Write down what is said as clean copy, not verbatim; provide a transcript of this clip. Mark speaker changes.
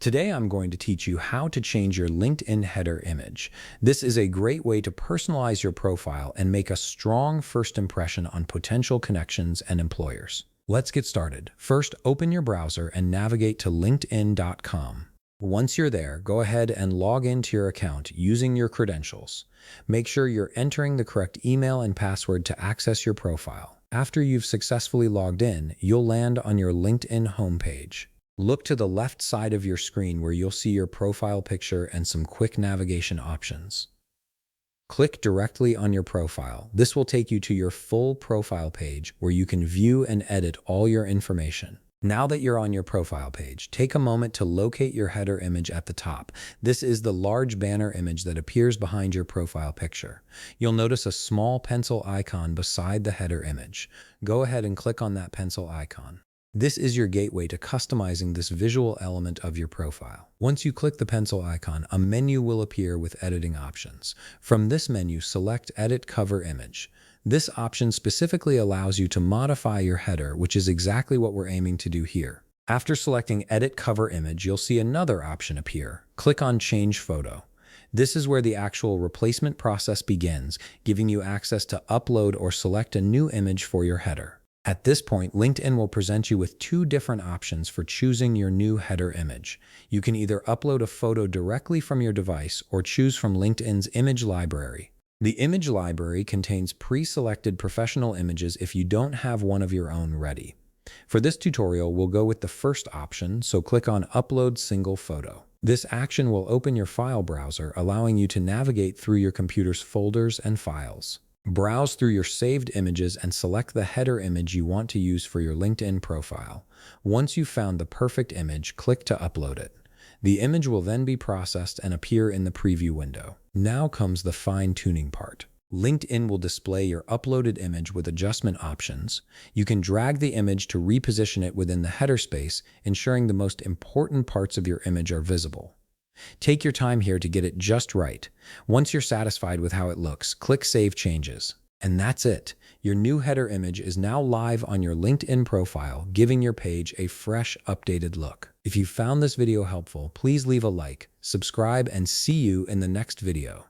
Speaker 1: Today, I'm going to teach you how to change your LinkedIn header image. This is a great way to personalize your profile and make a strong first impression on potential connections and employers. Let's get started. First, open your browser and navigate to linkedin.com. Once you're there, go ahead and log into your account using your credentials. Make sure you're entering the correct email and password to access your profile. After you've successfully logged in, you'll land on your LinkedIn homepage. Look to the left side of your screen where you'll see your profile picture and some quick navigation options. Click directly on your profile. This will take you to your full profile page where you can view and edit all your information. Now that you're on your profile page, take a moment to locate your header image at the top. This is the large banner image that appears behind your profile picture. You'll notice a small pencil icon beside the header image. Go ahead and click on that pencil icon. This is your gateway to customizing this visual element of your profile. Once you click the pencil icon, a menu will appear with editing options. From this menu, select Edit Cover Image. This option specifically allows you to modify your header, which is exactly what we're aiming to do here. After selecting Edit Cover Image, you'll see another option appear. Click on Change Photo. This is where the actual replacement process begins, giving you access to upload or select a new image for your header. At this point, LinkedIn will present you with two different options for choosing your new header image. You can either upload a photo directly from your device or choose from LinkedIn's image library. The image library contains pre-selected professional images if you don't have one of your own ready. For this tutorial, we'll go with the first option, so click on Upload Single Photo. This action will open your file browser, allowing you to navigate through your computer's folders and files. Browse through your saved images and select the header image you want to use for your LinkedIn profile. Once you've found the perfect image, click to upload it. The image will then be processed and appear in the preview window. Now comes the fine-tuning part. LinkedIn will display your uploaded image with adjustment options. You can drag the image to reposition it within the header space, ensuring the most important parts of your image are visible. Take your time here to get it just right. Once you're satisfied with how it looks, click Save Changes. And that's it. Your new header image is now live on your LinkedIn profile, giving your page a fresh, updated look. If you found this video helpful, please leave a like, subscribe, and see you in the next video.